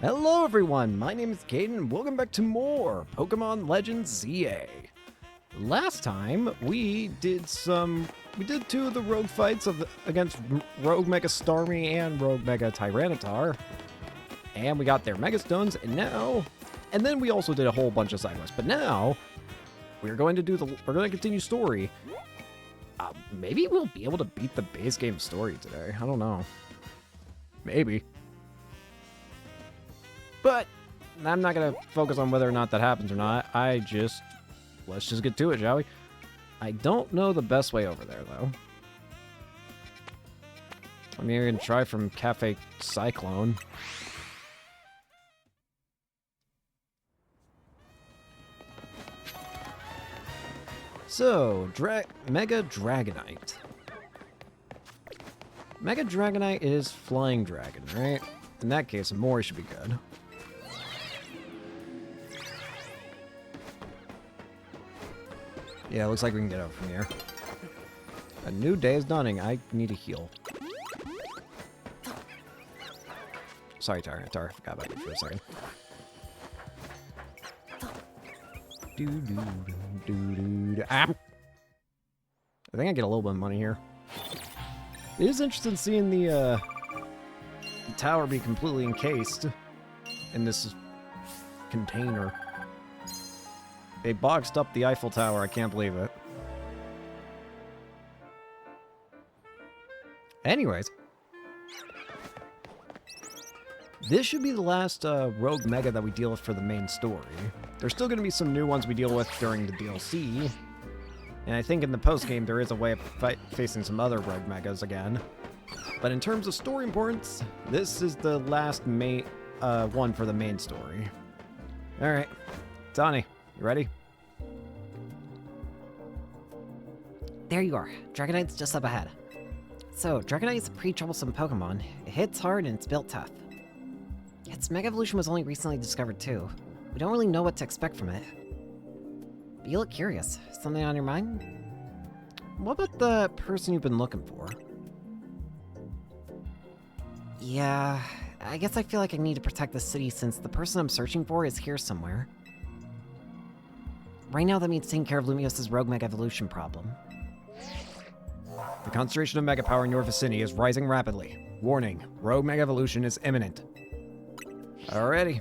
Hello everyone, my name is Caden and welcome back to more Pokemon Legends ZA. Last time we did two of the rogue fights against Rogue Mega Starmie and Rogue Mega Tyranitar. And we got their Mega Stones and then we also did a whole bunch of side quests. But now we're going to continue story. Maybe we'll be able to beat the base game story today. I don't know. Maybe. But I'm not going to focus on whether or not that happens or not. Let's just get to it, shall we? I don't know the best way over there, though. I mean, we're going to try from Cafe Cyclone. So, Mega Dragonite. Mega Dragonite is Flying Dragon, right? In that case, Mori should be good. Yeah, looks like we can get out from here. A new day is dawning. I need to heal. Sorry, Tyranitar. I forgot about you for a second. Ah! I think I get a little bit of money here. It is interesting seeing the tower be completely encased in this container. They boxed up the Eiffel Tower. I can't believe it. Anyways. This should be the last Rogue Mega that we deal with for the main story. There's still going to be some new ones we deal with during the DLC. And I think in the post-game there is a way of facing some other Rogue Megas again. But in terms of story importance, this is the last one for the main story. Alright. Donnie. You ready? There you are. Dragonite's just up ahead. So, Dragonite's a pretty troublesome Pokemon. It hits hard and it's built tough. Its Mega Evolution was only recently discovered too. We don't really know what to expect from it. But you look curious. Something on your mind? What about the person you've been looking for? Yeah, I guess I feel like I need to protect the city since the person I'm searching for is here somewhere. Right now that means taking care of Lumios's Rogue Mega Evolution problem. The concentration of Mega Power in your vicinity is rising rapidly. Warning, Rogue Mega Evolution is imminent. Alrighty.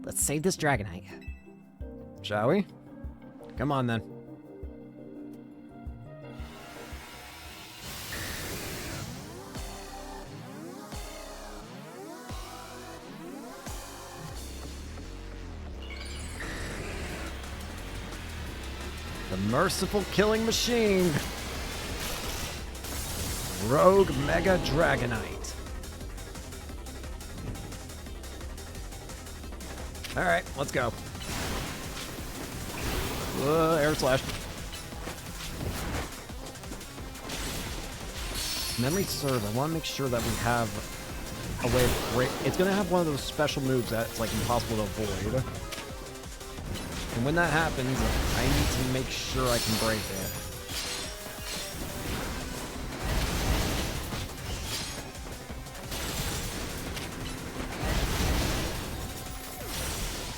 Let's save this Dragonite. Shall we? Come on then. The merciful killing machine. Rogue Mega Dragonite. Alright, let's go. Air slash. Memory serve, I want to make sure that we have a way of break. It's going to have one of those special moves that's like impossible to avoid. And when that happens, I need to make sure I can break it.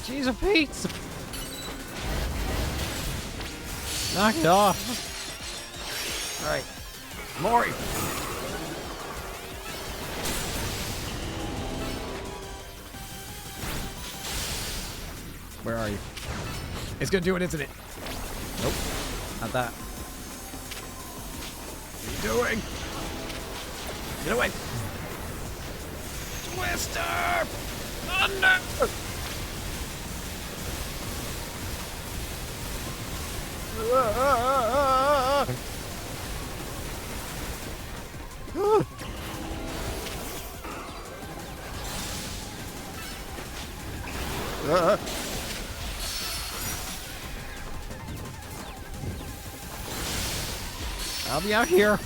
Jeez, Pete! Knock it off! Alright. Mori! Where are you? It's gonna do it, isn't it? Nope. Not that. What are you doing? Get away! Twister! Thunder! I'll be out here.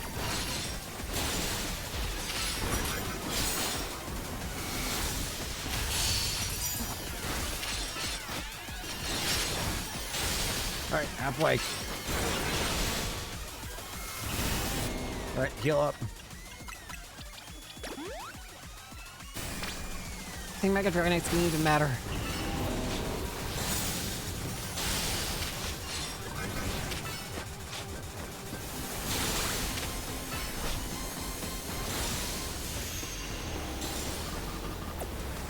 Alright, halfway. Alright, heal up. think Mega Dragonite's gonna even matter.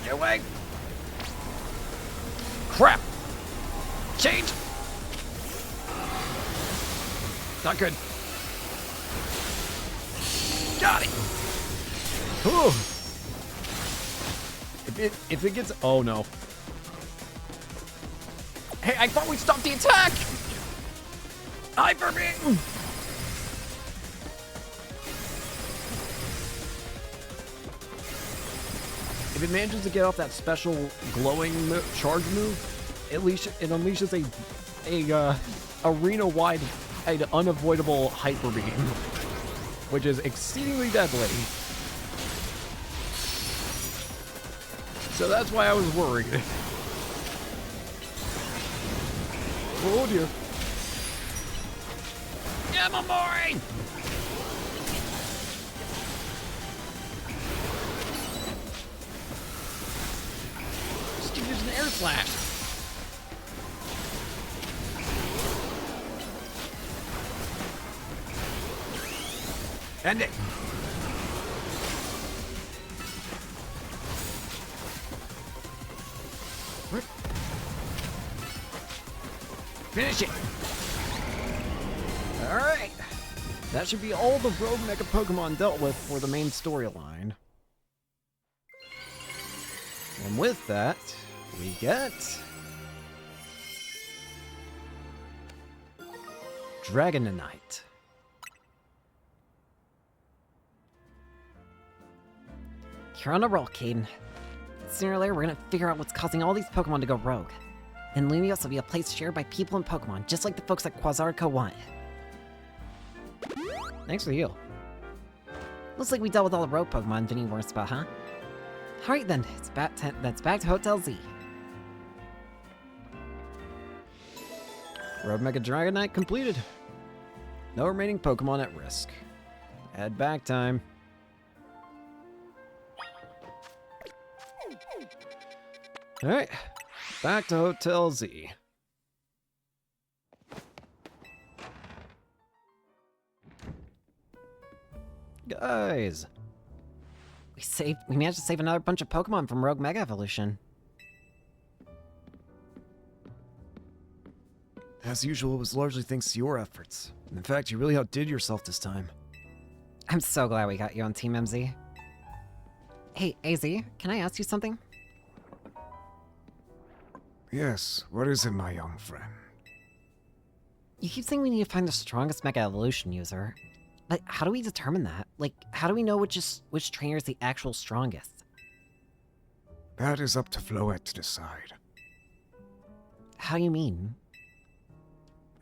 Get away! Crap! Change! Not good. Got it! Ooh. If it gets... Oh, no. Hey, I thought we stopped the attack! Hyper Beam! If it manages to get off that special glowing charge move, at least it unleashes a arena-wide and unavoidable hyper beam, which is exceedingly deadly. So that's why I was worried. Oh dear. Yamamori! Just use an air slash. End it. Finish it. All right. That should be all the Rogue Mecha Pokemon dealt with for the main storyline. And with that, we get Dragonite. You're on a roll, Caden. Sooner or later, we're gonna figure out what's causing all these Pokemon to go rogue. And Lumios will be a place shared by people and Pokemon, just like the folks at Quasarco want. Thanks for the heal. Looks like we dealt with all the rogue Pokemon Vinny warned us about, huh? Alright then, that's back to Hotel Z. Rogue Mega Dragonite completed. No remaining Pokemon at risk. Head back time. Alright, back to Hotel Z. Guys, We managed to save another bunch of Pokemon from Rogue Mega Evolution. as usual, it was largely thanks to your efforts. In fact, you really outdid yourself this time. I'm so glad we got you on Team MZ. Hey, AZ, can I ask you something? Yes, what is it, my young friend? You keep saying we need to find the strongest Mega Evolution user. But how do we determine that? Like, how do we know which trainer is the actual strongest? That is up to Floette to decide. How do you mean?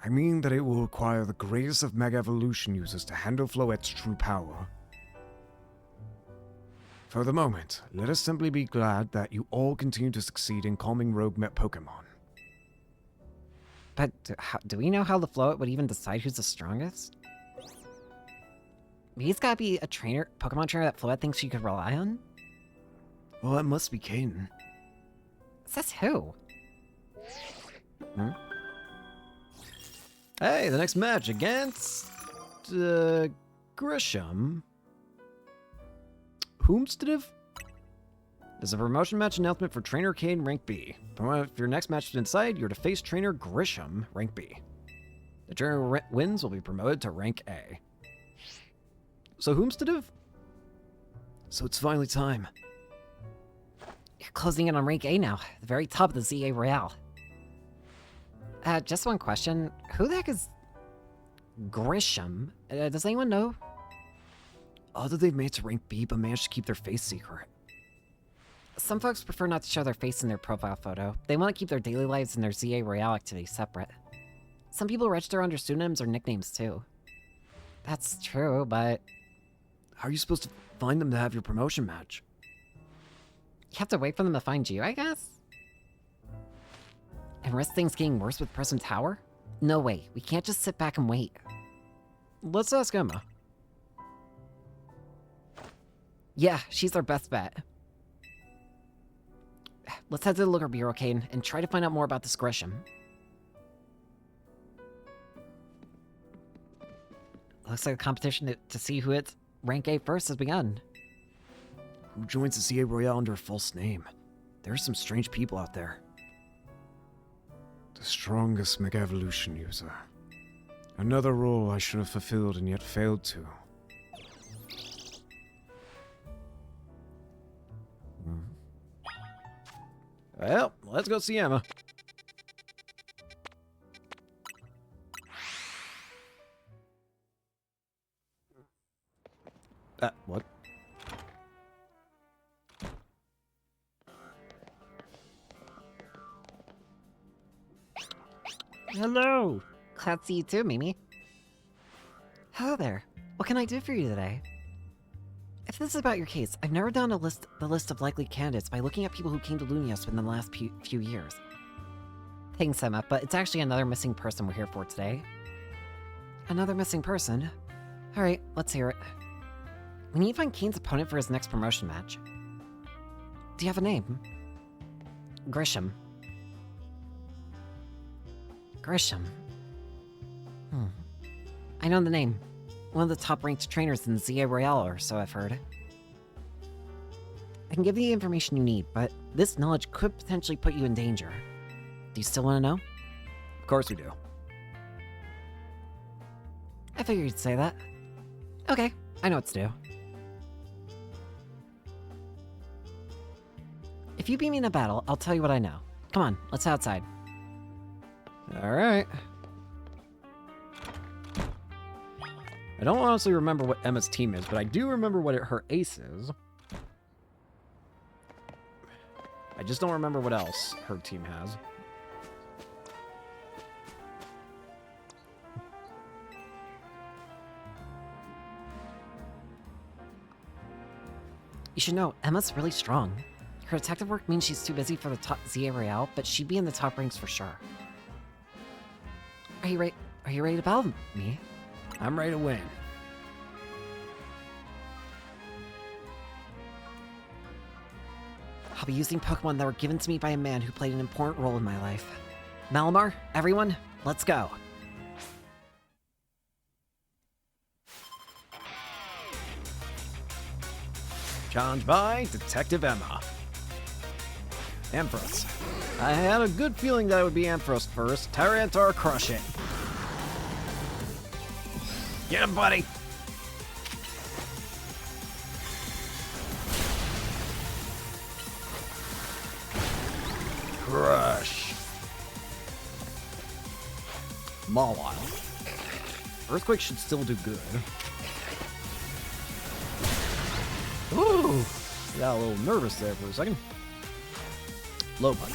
I mean that it will require the greatest of Mega Evolution users to handle Floette's true power. For the moment, let us simply be glad that you all continue to succeed in calming rogue Pokemon. But do we know how the Floette would even decide who's the strongest? He's gotta be a Pokemon trainer that Floette thinks she could rely on? Well, that must be Cadens. Says who? Hey, the next match against Grisham. Whomstead? This is a promotion match announcement for Trainer Caden Rank B. If your next match is inside, you're to face Trainer Grisham Rank B. The trainer wins will be promoted to Rank A. So Whomstead? So it's finally time. You're closing in on Rank A now, the very top of the ZA Royale. Just one question. Who the heck is Grisham? Does anyone know? Although they've made it to Rank B but managed to keep their face secret. Some folks prefer not to show their face in their profile photo. They want to keep their daily lives and their ZA Royale activities separate. Some people register under pseudonyms or nicknames too. That's true, but... How are you supposed to find them to have your promotion match? You have to wait for them to find you, I guess? And risk things getting worse with Prism Tower? No way, we can't just sit back and wait. Let's ask Emma. Yeah, she's our best bet. let's head to the Looker Bureau, Caden, and try to find out more about this Grisham. Looks like a competition to see who hits rank A first has begun. Who joins the CA Royale under a false name? There are some strange people out there. The strongest Mega Evolution user. Another role I should have fulfilled and yet failed to. Well, let's go see Emma. What? Hello! Glad to see you too, Mimi. Hello there. What can I do for you today? If this is about your case, I've narrowed down the list of likely candidates by looking at people who came to Lunios within the last few years. Thanks, Emma, but it's actually another missing person we're here for today. Another missing person? Alright, let's hear it. We need to find Kane's opponent for his next promotion match. Do you have a name? Grisham. Grisham. I know the name. One of the top-ranked trainers in ZA Royale, or so I've heard. I can give you the information you need, but this knowledge could potentially put you in danger. Do you still want to know? Of course we do. I figured you'd say that. Okay, I know what to do. If you beat me in a battle, I'll tell you what I know. Come on, let's head outside. Alright. I don't honestly remember what Emma's team is, but I do remember what her ace is. I just don't remember what else her team has. You should know, Emma's really strong. Her detective work means she's too busy for the top ZA Royale, but she'd be in the top ranks for sure. Are you ready to battle me? I'm ready to win. I'll be using Pokemon that were given to me by a man who played an important role in my life. Malamar, everyone, let's go. Challenged by Detective Emma. Ampharos. I had a good feeling that it would be Ampharos first. Tyranitar, crush it. Get him, buddy. Crush. Mawile. Earthquake should still do good. Ooh! Got a little nervous there for a second. Low punch.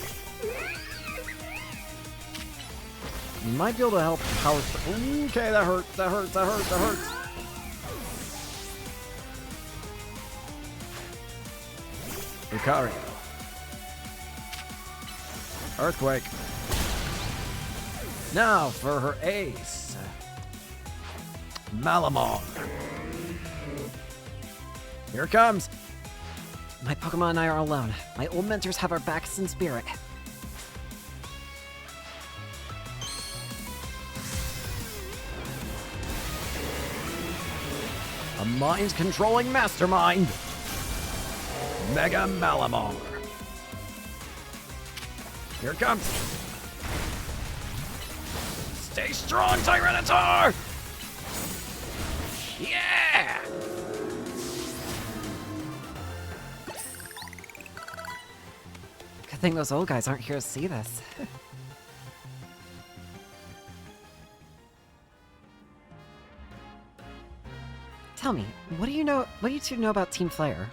You might be able to help power through. Okay, that hurt. That hurts. That hurts. That hurts. Lucario. Earthquake. Now for her ace. Malamar. Here it comes. My Pokemon and I are alone. My old mentors have our backs in spirit. A mind-controlling mastermind. Mega Malamar. Here it comes. Stay strong, Tyranitar! Yeah! Good thing those old guys aren't here to see this. Tell me, what do you two know about Team Flare?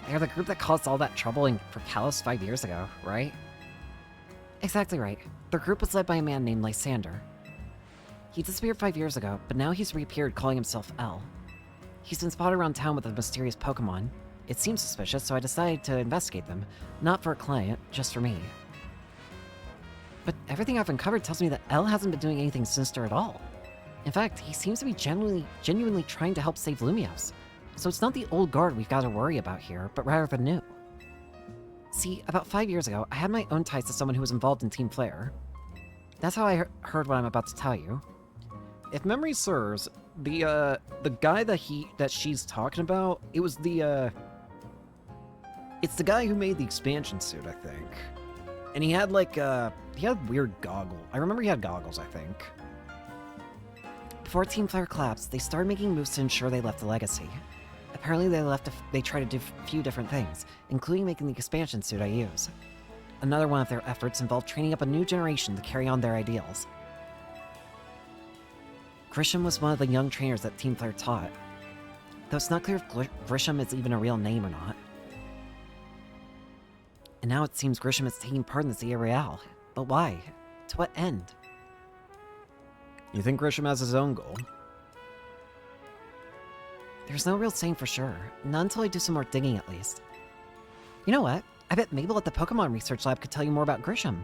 They're the group that caused all that trouble for Kalos 5 years ago, right? Exactly right. Their group was led by a man named Lysander. He disappeared 5 years ago, but now he's reappeared calling himself L. He's been spotted around town with a mysterious Pokemon. It seems suspicious, so I decided to investigate them. Not for a client, just for me. But everything I've uncovered tells me that L hasn't been doing anything sinister at all. In fact, he seems to be genuinely trying to help save Lumiose. So it's not the old guard we've got to worry about here, but rather the new. See, about 5 years ago, I had my own ties to someone who was involved in Team Flare. That's how I heard what I'm about to tell you. If memory serves, the guy that she's talking about, it's the guy who made the expansion suit, I think. And he had he had weird goggles. I remember he had goggles, I think. Before Team Flare collapsed, they started making moves to ensure they left a legacy. Apparently they tried to do a few different things, including making the expansion suit I use. Another one of their efforts involved training up a new generation to carry on their ideals. Grisham was one of the young trainers that Team Flare taught, though it's not clear if Grisham is even a real name or not. And now it seems Grisham is taking part in the Zia Real. But why? To what end? You think Grisham has his own goal? There's no real saying for sure. Not until I do some more digging, at least. You know what? I bet Mabel at the Pokémon Research Lab could tell you more about Grisham.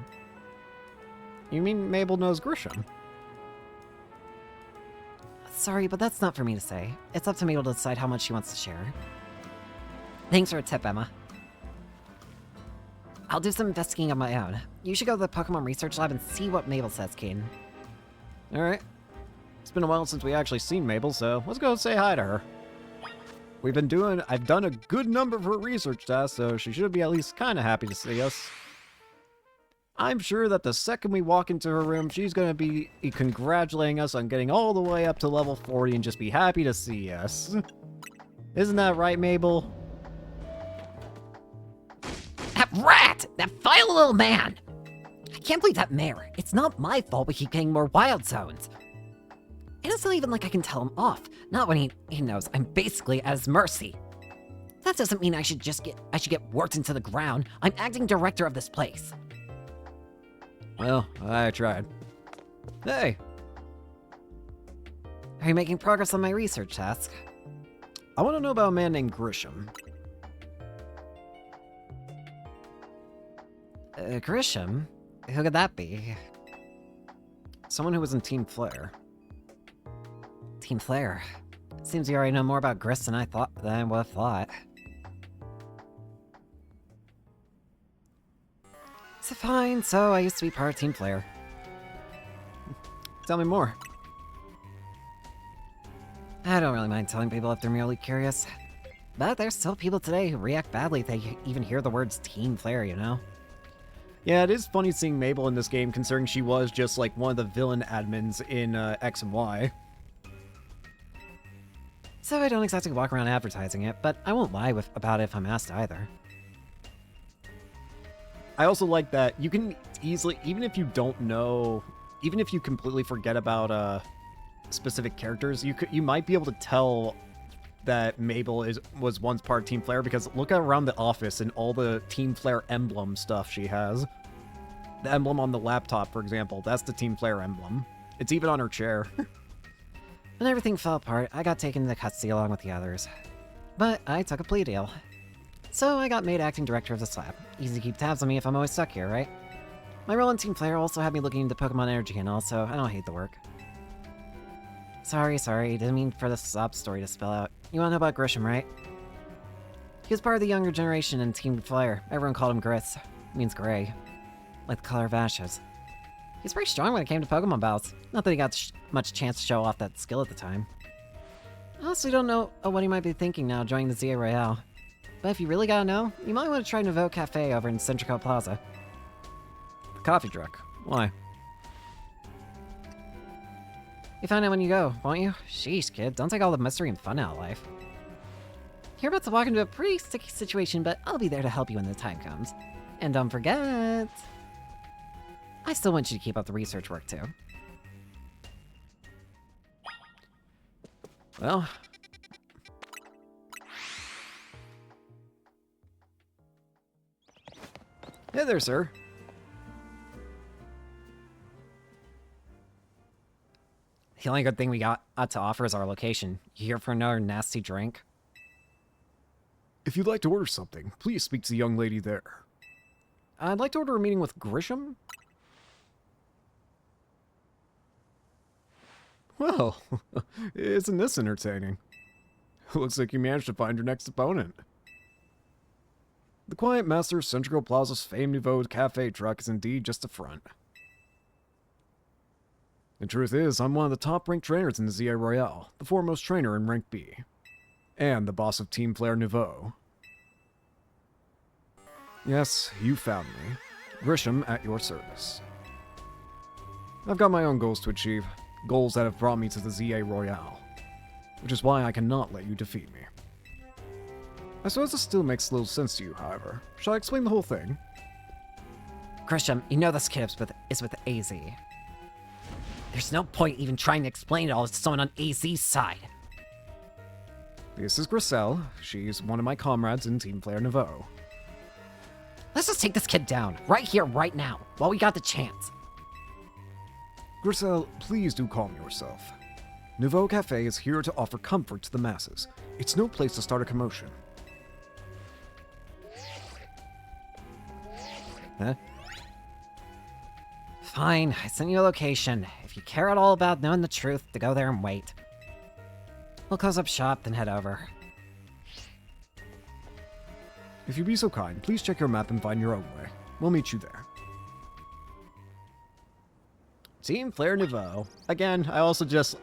You mean Mabel knows Grisham? Sorry, but that's not for me to say. It's up to Mabel to decide how much she wants to share. Thanks for a tip, Emma. I'll do some investigating on my own. You should go to the Pokémon Research Lab and see what Mabel says, Caden. Alright. It's been a while since we actually seen Mabel, so let's go say hi to her. I've done a good number of her research tasks, so she should be at least kind of happy to see us. I'm sure that the second we walk into her room, she's going to be congratulating us on getting all the way up to level 40 and just be happy to see us. Isn't that right, Mabel? That rat! That vile little man! I can't believe that mayor. It's not my fault we keep getting more wild zones. And it's not even like I can tell him off. Not when he knows I'm basically at his mercy. That doesn't mean I should get worked into the ground. I'm acting director of this place. Well, I tried. Hey! Are you making progress on my research task? I want to know about a man named Grisham. Grisham? Who could that be? Someone who was in Team Flare. Team Flare. Seems you already know more about Gris than I would have thought. So fine, so I used to be part of Team Flare. Tell me more. I don't really mind telling people if they're merely curious. But there's still people today who react badly if they even hear the words Team Flare, you know? Yeah, it is funny seeing Mabel in this game, considering she was just like one of the villain admins in X and Y. So I don't exactly walk around advertising it, but I won't lie about it if I'm asked either. I also like that you can easily, even if you don't know, even if you completely forget about specific characters, you might be able to tell that Mabel was once part of Team Flare, because look around the office and all the Team Flare emblem stuff she has. The emblem on the laptop, for example, that's the Team Flare emblem. It's even on her chair. When everything fell apart, I got taken to the custody along with the others. But I took a plea deal. So I got made acting director of this lab. Easy to keep tabs on me if I'm always stuck here, right? My role in Team Flare also had me looking into Pokemon Energy and all, so I don't hate the work. Sorry, didn't mean for the sob story to spill out. You wanna know about Grisham, right? He was part of the younger generation in Team Flare. Everyone called him Gris. It means gray. Like the color of ashes. He's pretty strong when it came to Pokemon battles. Not that he got much chance to show off that skill at the time. I honestly don't know what he might be thinking now joining the Zia Royale. But if you really gotta know, you might want to try Nouveau Cafe over in Centrico Plaza. The coffee truck. Why? You find out when you go, won't you? Sheesh, kid, don't take all the mystery and fun out of life. You're about to walk into a pretty sticky situation, but I'll be there to help you when the time comes. And don't forget... I still want you to keep up the research work, too. Well... Hey there, sir. The only good thing we got to offer is our location. You here for another nasty drink? If you'd like to order something, please speak to the young lady there. I'd like to order a meeting with Grisham. Well, isn't this entertaining? Looks like you managed to find your next opponent. The Quiet Master Central Plaza's famed Nouveau Cafe truck is indeed just a front. The truth is, I'm one of the top-ranked trainers in the ZA Royale, the foremost trainer in Rank B, and the boss of Team Flare Nouveau. Yes, you found me. Grisham at your service. I've got my own goals to achieve, goals that have brought me to the ZA Royale, which is why I cannot let you defeat me. I suppose this still makes little sense to you, however. Shall I explain the whole thing? Grisham, you know this kid is with AZ. There's no point even trying to explain it all to someone on AZ's side. This is Griselle. She's one of my comrades in Team Flare Nouveau. Let's just take this kid down, right here, right now, while we got the chance. Griselle, please do calm yourself. Nouveau Cafe is here to offer comfort to the masses. It's no place to start a commotion. Huh? Fine, I sent you a location. If you care at all about knowing the truth, to go there and wait. We'll close up shop, then head over. If you'd be so kind, please check your map and find your own way. We'll meet you there. Team Flare Nouveau. Again, I also just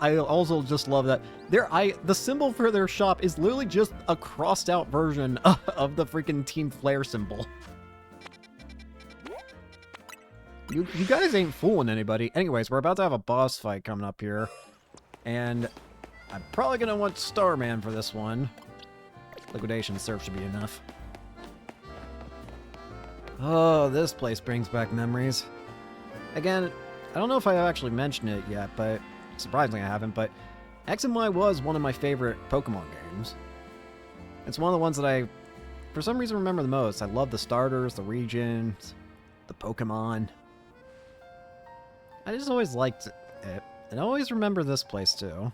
love that the symbol for their shop is literally just a crossed out version of the freaking Team Flare symbol. You guys ain't fooling anybody. Anyways, we're about to have a boss fight coming up here. And I'm probably gonna want Starman for this one. Liquidation Surf should be enough. Oh, this place brings back memories. Again, I don't know if I actually mentioned it yet, but surprisingly I haven't, but X and Y was one of my favorite Pokemon games. It's one of the ones that I, for some reason, remember the most. I love the starters, the regions, the Pokemon. I just always liked it, and I always remember this place too.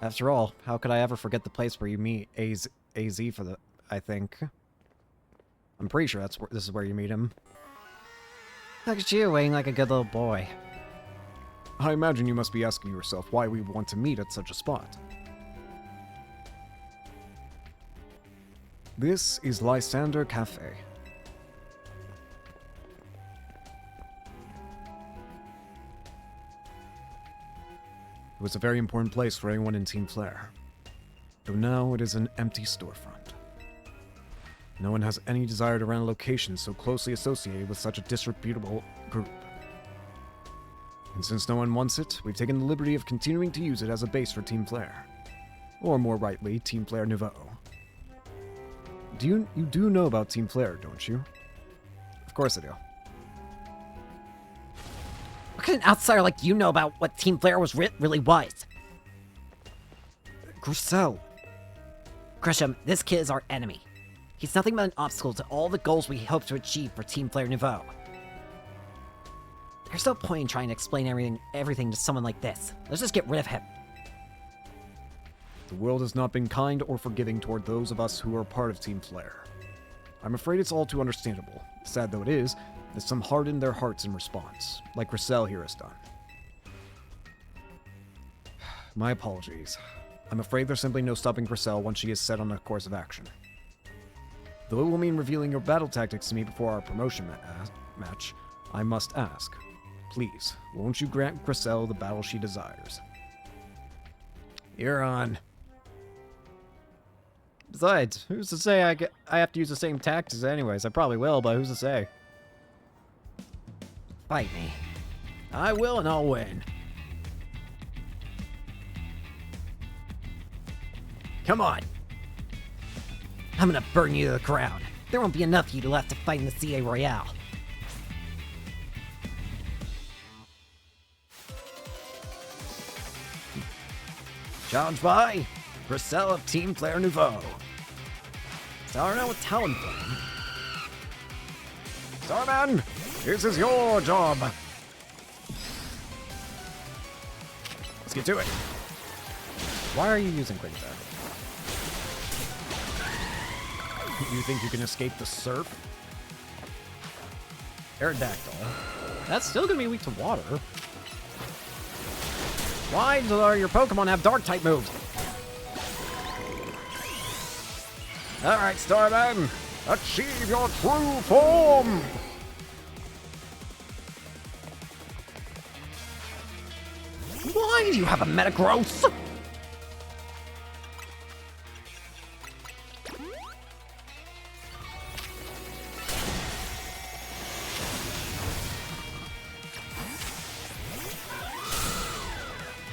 After all, how could I ever forget the place where you meet AZ for the, I think. I'm pretty sure this is where you meet him. Look at you, waiting like a good little boy. I imagine you must be asking yourself why we want to meet at such a spot. This is Lysander Cafe. It was a very important place for anyone in Team Flare, though now it is an empty storefront. No one has any desire to rent a location so closely associated with such a disreputable group. And since no one wants it, we've taken the liberty of continuing to use it as a base for Team Flare. Or more rightly, Team Flare Nouveau. You do know about Team Flare, don't you? Of course I do. What can an outsider like you know about what Team Flare really was? Griselle! Grisham, this kid is our enemy. He's nothing but an obstacle to all the goals we hope to achieve for Team Flare Nouveau. There's no point in trying to explain everything to someone like this. Let's just get rid of him. The world has not been kind or forgiving toward those of us who are part of Team Flare. I'm afraid it's all too understandable, sad though it is, that some hardened their hearts in response, like Griselle here has done. My apologies. I'm afraid there's simply no stopping Griselle once she is set on a course of action. Though it will mean revealing your battle tactics to me before our promotion match, I must ask. Please, won't you grant Griselle the battle she desires? You're on. Besides, who's to say I have to use the same tactics anyways? I probably will, but who's to say? Fight me. I will and I'll win. Come on. I'm gonna burn you to the ground. There won't be enough of you left to fight in the CA Royale. Challenged by Griselle of Team Flare Nouveau. Starting out with Talon Flame. Starman, this is your job. Let's get to it. Why are you using Quick Attack? You think you can escape the surf? Aerodactyl. That's still gonna be weak to water. Why do your Pokemon have Dark-type moves? Alright, Starman! Achieve your true form! Why do you have a Metagross?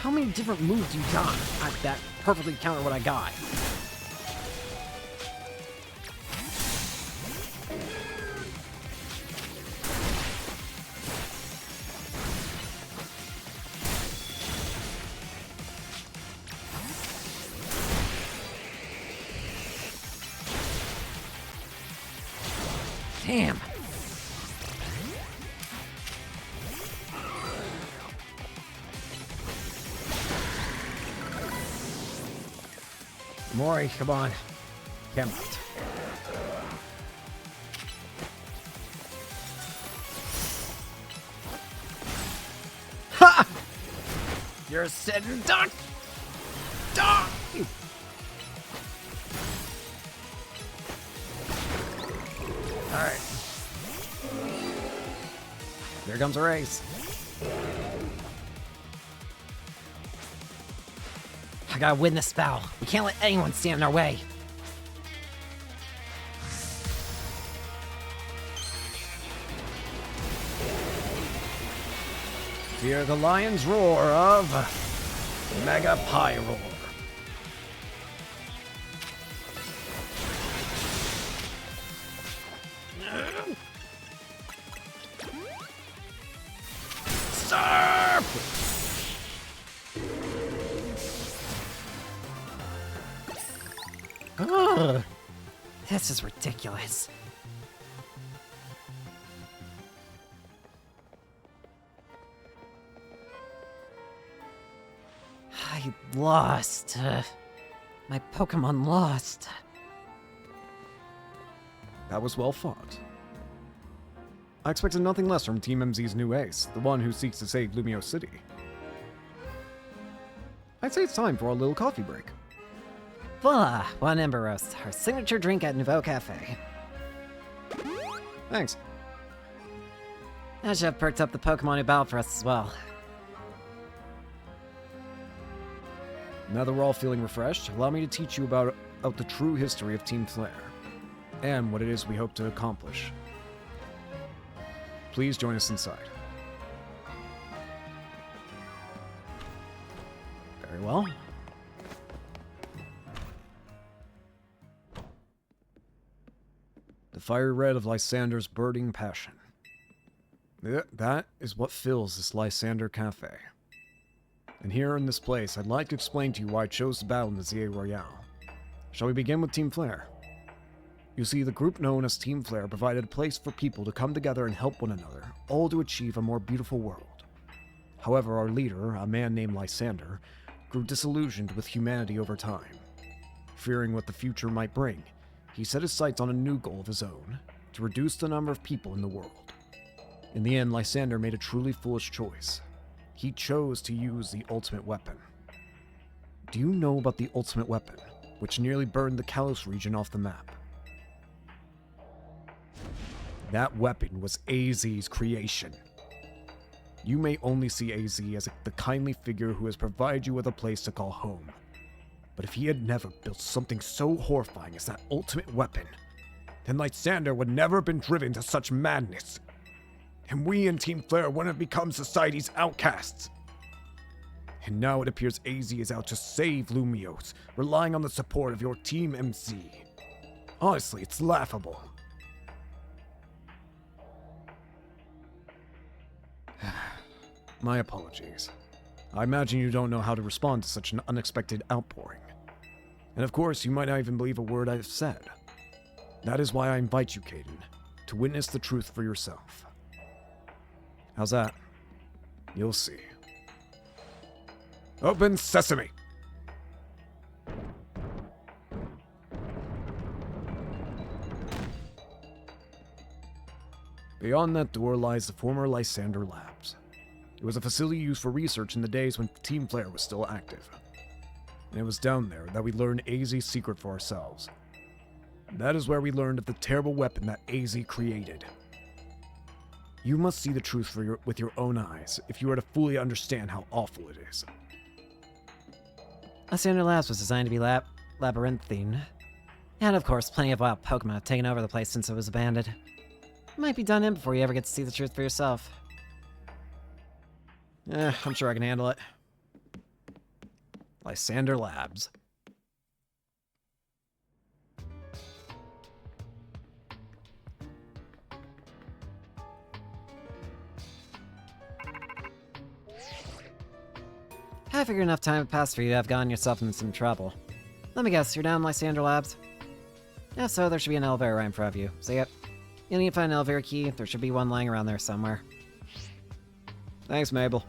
How many different moves you got that perfectly counter what I got? Damn. Mori, come on. Come out. Ha! You're a sitting duck! Duck! Alright. Here comes a race. I gotta win this battle. We can't let anyone stand in our way. Hear the lion's roar of Mega Pyroar. Stop! Ugh. This is ridiculous. I lost. My Pokemon lost. That was well fought. I expected nothing less from Team MZ's new ace, the one who seeks to save Lumio City. I'd say it's time for a little coffee break. Voila! One Ember Roast, our signature drink at Nouveau Cafe. Thanks. I should have perked up the Pokemon who battled for us as well. Now that we're all feeling refreshed, allow me to teach you about the true history of Team Flare, and what it is we hope to accomplish. Please join us inside. Very well. The fiery red of Lysander's burning passion. That is what fills this Lysander Cafe. And here in this place, I'd like to explain to you why I chose to battle in the ZA Royale. Shall we begin with Team Flare? You see, the group known as Team Flare provided a place for people to come together and help one another, all to achieve a more beautiful world. However, our leader, a man named Lysander, grew disillusioned with humanity over time. Fearing what the future might bring, he set his sights on a new goal of his own, to reduce the number of people in the world. In the end, Lysander made a truly foolish choice. He chose to use the ultimate weapon. Do you know about the ultimate weapon, which nearly burned the Kalos region off the map? That weapon was AZ's creation. You may only see AZ as the kindly figure who has provided you with a place to call home. But if he had never built something so horrifying as that ultimate weapon, then Lysander would never have been driven to such madness. And we in Team Flare wouldn't have become society's outcasts. And now it appears AZ is out to save Lumios, relying on the support of your Team MC. Honestly, it's laughable. My apologies. I imagine you don't know how to respond to such an unexpected outpouring. And of course, you might not even believe a word I've said. That is why I invite you, Caden, to witness the truth for yourself. How's that? You'll see. Open sesame! Beyond that door lies the former Lysander Labs. It was a facility used for research in the days when Team Flare was still active. And it was down there that we learned AZ's secret for ourselves. That is where we learned of the terrible weapon that AZ created. You must see the truth with your own eyes if you are to fully understand how awful it is. Lysander Labs was designed to be labyrinthine. And of course, plenty of wild Pokemon have taken over the place since it was abandoned. It might be done in before you ever get to see the truth for yourself. I'm sure I can handle it. Lysander Labs. I figured enough time had passed for you to have gotten yourself into some trouble. Let me guess, you're down in Lysander Labs? If so, there should be an elevator right in front of you. So yep, you'll need to find an elevator key. There should be one lying around there somewhere. Thanks, Mabel.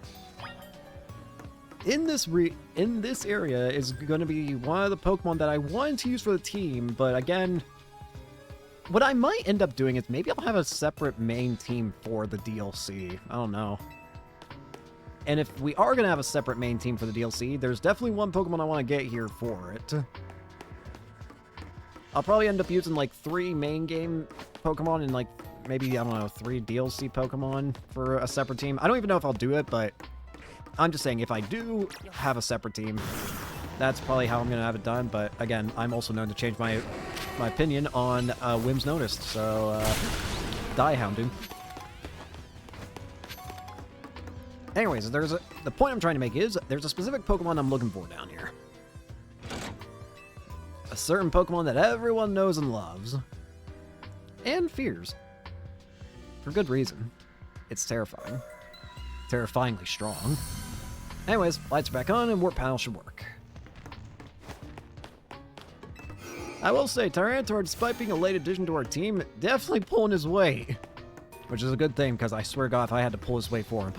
In this area is going to be one of the Pokemon that I wanted to use for the team, but again, what I might end up doing is maybe I'll have a separate main team for the DLC. I don't know. And if we are going to have a separate main team for the DLC, there's definitely one Pokemon I want to get here for it. I'll probably end up using like 3 main game Pokemon and like maybe, I don't know, 3 DLC Pokemon for a separate team. I don't even know if I'll do it, but I'm just saying if I do have a separate team, that's probably how I'm going to have it done. But again, I'm also known to change my opinion on whims noticed, so die hounding. Anyways, the point I'm trying to make is there's a specific Pokemon I'm looking for down here. A certain Pokemon that everyone knows and loves. And fears. For good reason. It's terrifying. Terrifyingly strong. Anyways, lights are back on and warp panel should work. I will say, Tyranitar, despite being a late addition to our team, definitely pulling his weight. Which is a good thing, because I swear to God, if I had to pull his weight for him.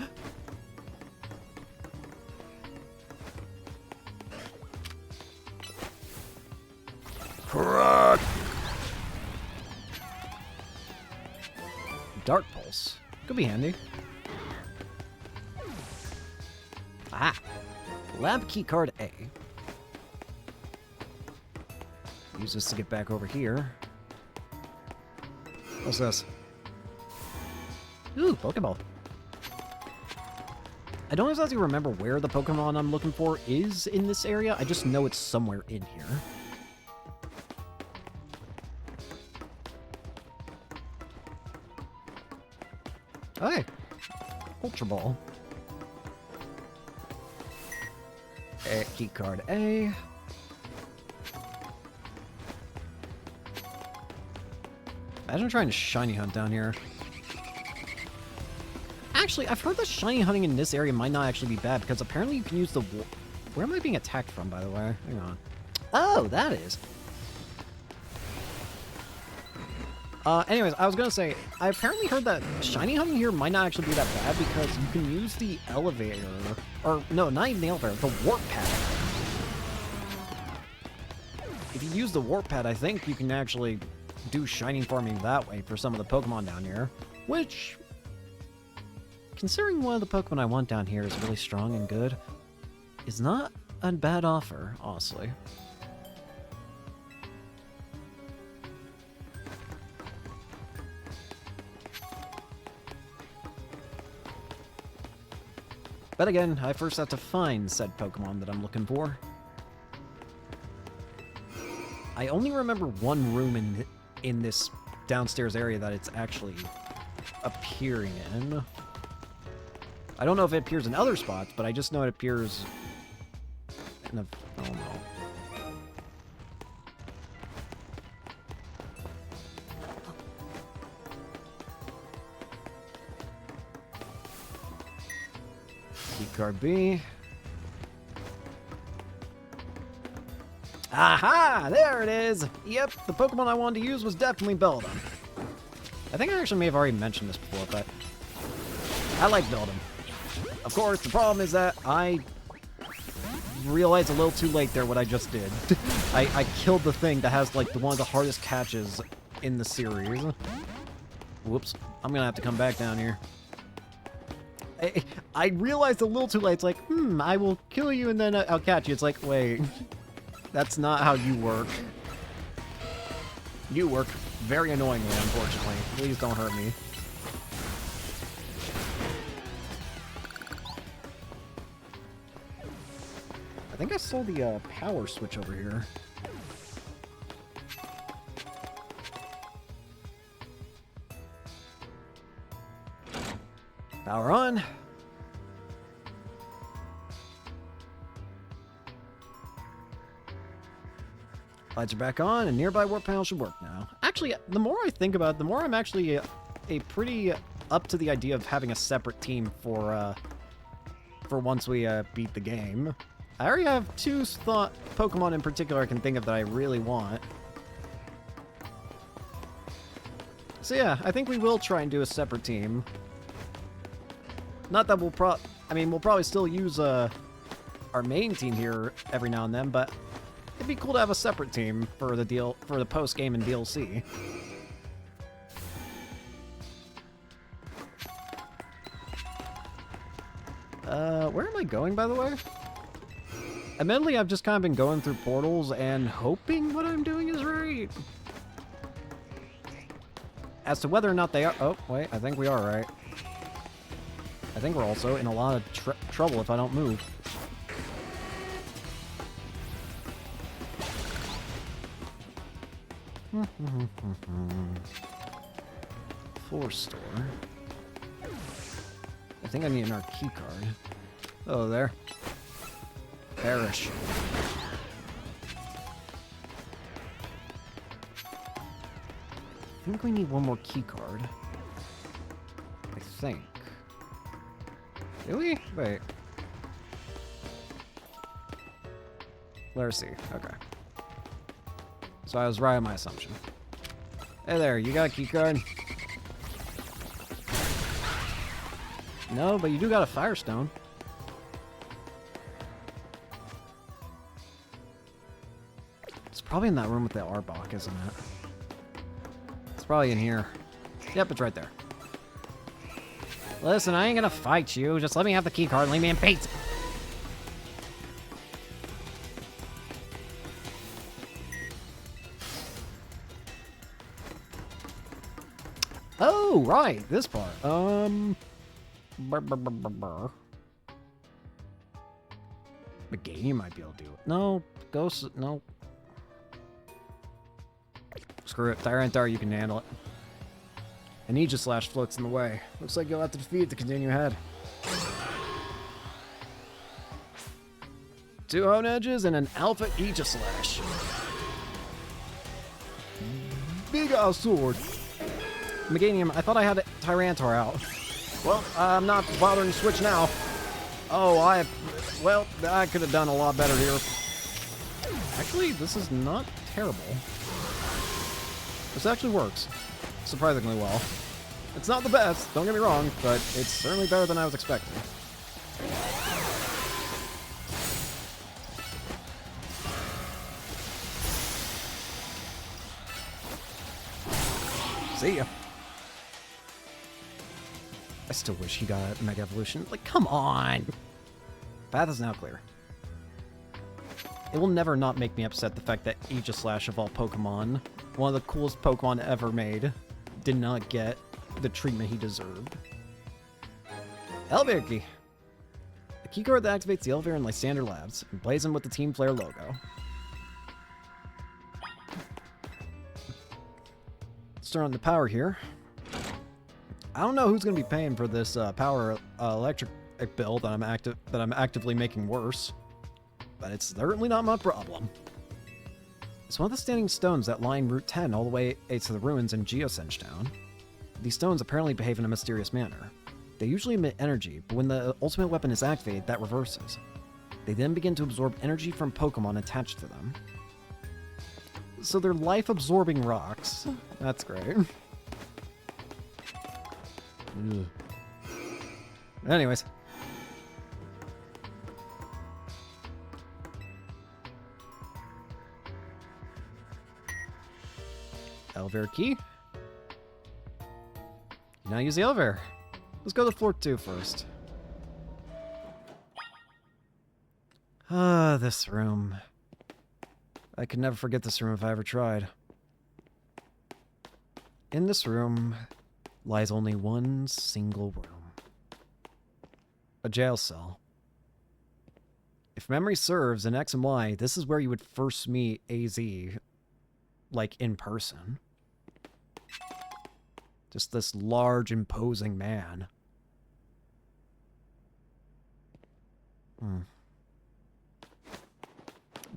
Dark Pulse. Could be handy. Ah! Lab key card A. Use this to get back over here. What's this? Ooh, Pokeball. I don't exactly remember where the Pokemon I'm looking for is in this area. I just know it's somewhere in here. Hey, Ultra Ball. Key card A. Imagine trying to shiny hunt down here. Actually, I've heard that shiny hunting in this area might not actually be bad because apparently you can use the. Where am I being attacked from, by the way? Hang on. Oh, that is. Anyways, I was gonna say, I apparently heard that shiny hunting here might not actually be that bad because you can use the elevator, or no, not even the elevator, the warp pad. If you use the warp pad, I think you can actually do shiny farming that way for some of the Pokemon down here, which, considering one of the Pokemon I want down here is really strong and good, is not a bad offer, honestly. But again, I first have to find said Pokemon that I'm looking for. I only remember one room in this downstairs area that it's actually appearing in. I don't know if it appears in other spots, but I just know it appears in a... I don't know. Card B. Aha! There it is! Yep, the Pokemon I wanted to use was definitely Beldum. I think I actually may have already mentioned this before, but I like Beldum. Of course, the problem is that I realized a little too late there what I just did. I killed the thing that has like one of the hardest catches in the series. Whoops. I'm gonna have to come back down here. I realized a little too late. It's like, I will kill you and then I'll catch you. It's like, wait, that's not how you work. You work very annoyingly, unfortunately. Please don't hurt me. I think I saw the power switch over here. Power on. Lights are back on, and nearby warp panel should work now. Actually, the more I think about it, the more I'm actually a pretty up to the idea of having a separate team for once we beat the game. I already have two Pokemon in particular I can think of that I really want. So yeah, I think we will try and do a separate team. Not that we'll we'll probably still use our main team here every now and then, but it'd be cool to have a separate team for the post game and DLC. Where am I going, by the way? Admittedly, I've just kind of been going through portals and hoping what I'm doing is right. As to whether or not they are... Oh, wait, I think we are right. I think we're also in a lot of trouble if I don't move. Floor store. I think I need another key card. Oh, there. Perish. I think we need one more key card. I think. Do we? Wait. Let's see. Okay. So I was right on my assumption. Hey there, you got a key card? No, but you do got a Firestone. It's probably in that room with the Arbok, isn't it? It's probably in here. Yep, it's right there. Listen, I ain't gonna fight you. Just let me have the key card and leave me in peace. Oh, right, this part. McGee might be able to do it. No, Ghost, no. Screw it, Tyranitar, you can handle it. An Aegislash floats in the way. Looks like you'll have to defeat it to continue ahead. 2 Hone Edges and an Alpha Aegislash. Big ass sword. Meganium, I thought I had Tyranitar out. Well, I'm not bothering to switch now. Oh, well, I could have done a lot better here. Actually, this is not terrible. This actually works surprisingly well. It's not the best, don't get me wrong, but it's certainly better than I was expecting. See ya. I still wish he got a Mega Evolution. Like, come on! Path is now clear. It will never not make me upset the fact that Aegislash of all Pokemon, one of the coolest Pokemon ever made, did not get the treatment he deserved. Elevator key. The key card that activates the elevator in Lysander Labs, emblazoned with the Team Flare logo. Let's turn on the power here. I don't know who's going to be paying for this power electric bill that I'm actively making worse, but it's certainly not my problem. It's one of the standing stones that line Route 10 all the way to the ruins in Geosenge Town. These stones apparently behave in a mysterious manner. They usually emit energy, but when the ultimate weapon is activated, that reverses. They then begin to absorb energy from Pokemon attached to them. So they're life-absorbing rocks. That's great. Ugh. Anyways. Elevator key. Now use the elevator. Let's go to floor 2 first. Ah, this room. I could never forget this room if I ever tried. In this room lies only one single room. A jail cell. If memory serves, in X and Y, this is where you would first meet AZ, like, in person. Just this large, imposing man.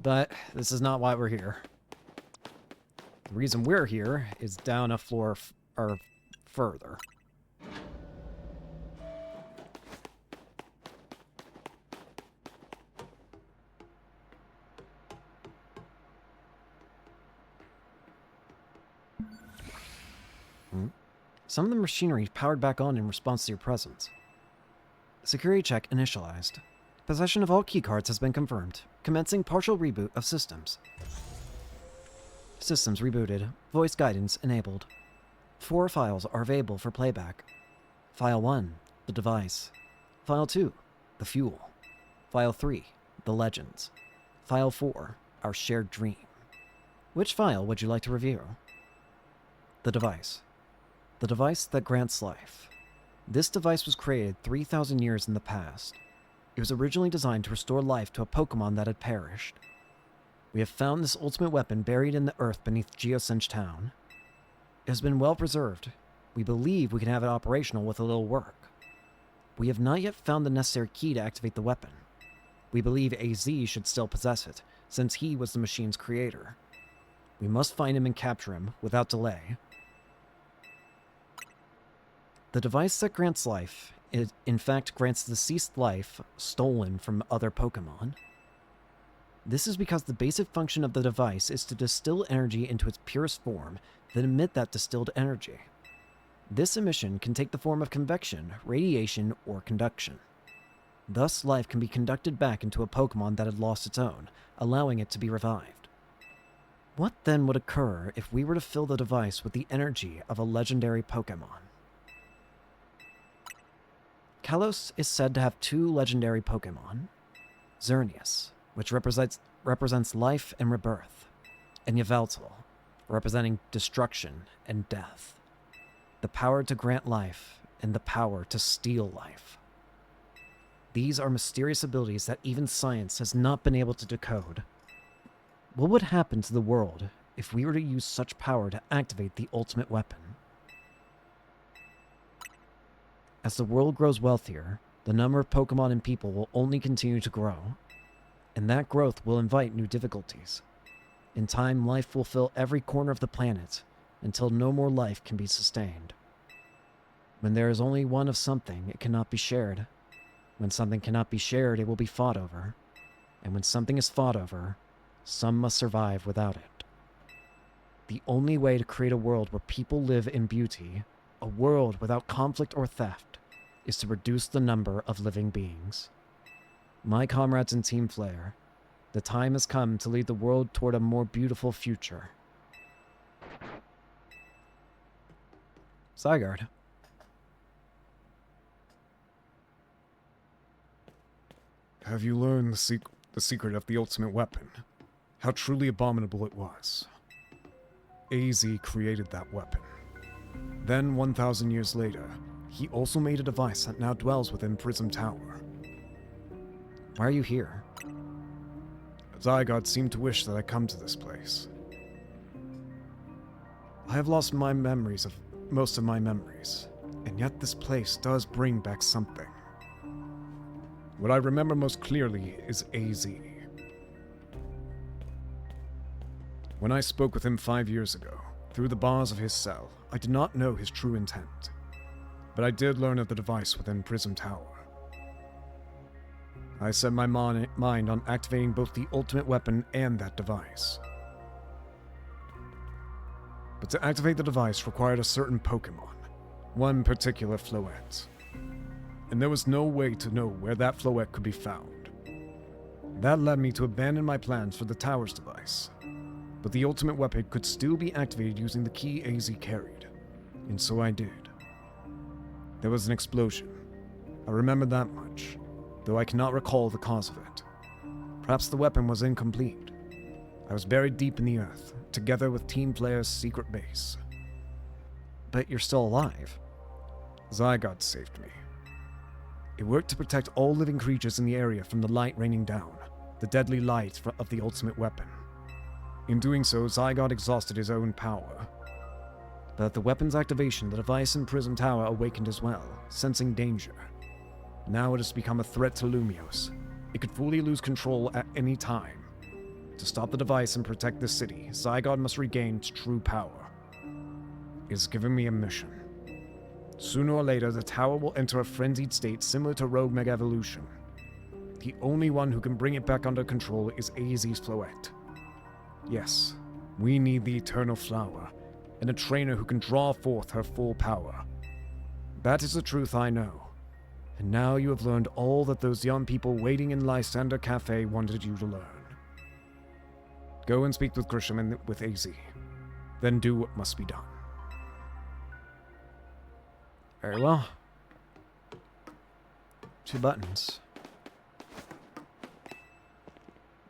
But this is not why we're here. The reason we're here is down a floor or further. Some of the machinery powered back on in response to your presence. Security check initialized. Possession of all keycards has been confirmed. Commencing partial reboot of systems. Systems rebooted. Voice guidance enabled. 4 files are available for playback. File 1, the device. File 2, the fuel. File 3, the legends. File 4, our shared dream. Which file would you like to review? The device. The device that grants life. This device was created 3,000 years in the past. It was originally designed to restore life to a Pokémon that had perished. We have found this ultimate weapon buried in the earth beneath Geosench Town. It has been well preserved. We believe we can have it operational with a little work. We have not yet found the necessary key to activate the weapon. We believe AZ should still possess it, since he was the machine's creator. We must find him and capture him without delay. The device that grants life, it in fact grants deceased life stolen from other Pokémon. This is because the basic function of the device is to distill energy into its purest form, then emit that distilled energy. This emission can take the form of convection, radiation, or conduction. Thus, life can be conducted back into a Pokémon that had lost its own, allowing it to be revived. What then would occur if we were to fill the device with the energy of a legendary Pokémon? Kalos is said to have 2 legendary Pokémon. Xerneas, which represents life and rebirth, and Yveltal, representing destruction and death. The power to grant life, and the power to steal life. These are mysterious abilities that even science has not been able to decode. What would happen to the world if we were to use such power to activate the ultimate weapon? As the world grows wealthier, the number of Pokémon and people will only continue to grow, and that growth will invite new difficulties. In time, life will fill every corner of the planet, until no more life can be sustained. When there is only one of something, it cannot be shared. When something cannot be shared, it will be fought over. And when something is fought over, some must survive without it. The only way to create a world where people live in beauty, a world without conflict or theft, is to reduce the number of living beings. My comrades in Team Flare, the time has come to lead the world toward a more beautiful future. Zygarde. Have you learned the secret of the ultimate weapon? How truly abominable it was. AZ created that weapon. Then, 1,000 years later, he also made a device that now dwells within Prism Tower. Why are you here? Zygarde seemed to wish that I come to this place. I have lost most of my memories, and yet this place does bring back something. What I remember most clearly is AZ. When I spoke with him 5 years ago, through the bars of his cell, I did not know his true intent, but I did learn of the device within Prism Tower. I set my mind on activating both the ultimate weapon and that device. But to activate the device required a certain Pokémon, one particular Floette. And there was no way to know where that Floette could be found. That led me to abandon my plans for the tower's device. But the ultimate weapon could still be activated using the key AZ carried, and so I did. There was an explosion. I remember that much, though I cannot recall the cause of it. Perhaps the weapon was incomplete. I was buried deep in the earth, together with Team Flare's secret base. bet you're still alive. Zygarde saved me. It worked to protect all living creatures in the area from the light raining down, the deadly light of the ultimate weapon. In doing so, Zygarde exhausted his own power. But at the weapon's activation, the device in Prism Tower awakened as well, sensing danger. Now it has become a threat to Lumios. It could fully lose control at any time. To stop the device and protect the city, Zygarde must regain its true power. It has given me a mission. Sooner or later, the tower will enter a frenzied state similar to Rogue Mega Evolution. The only one who can bring it back under control is AZ's Floette. Yes, we need the Eternal Flower, and a trainer who can draw forth her full power. That is the truth I know. And now you have learned all that those young people waiting in Lysander Cafe wanted you to learn. Go and speak with Grisham and with AZ. Then do what must be done. Very well. 2 buttons.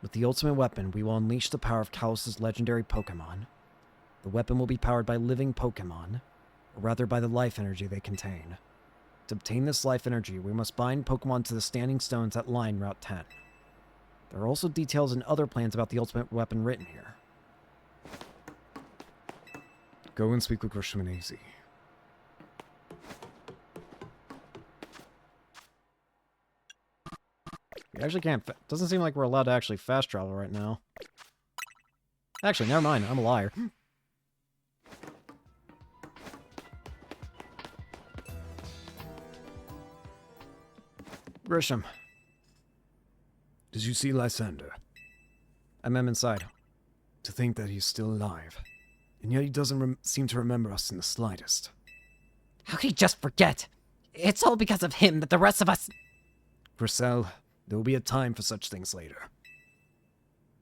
With the ultimate weapon, we will unleash the power of Kalos' legendary Pokémon. The weapon will be powered by living Pokémon, or rather by the life energy they contain. To obtain this life energy, we must bind Pokémon to the standing stones that line Route 10. There are also details and other plans about the ultimate weapon written here. Go and speak with Grisham and AZ. We actually can't... Doesn't seem like we're allowed to actually fast travel right now. Actually, never mind. I'm a liar. Grisham. Did you see Lysander? I met him inside. To think that he's still alive. And yet he doesn't seem to remember us in the slightest. How could he just forget? It's all because of him that the rest of us... Grissel, there will be a time for such things later.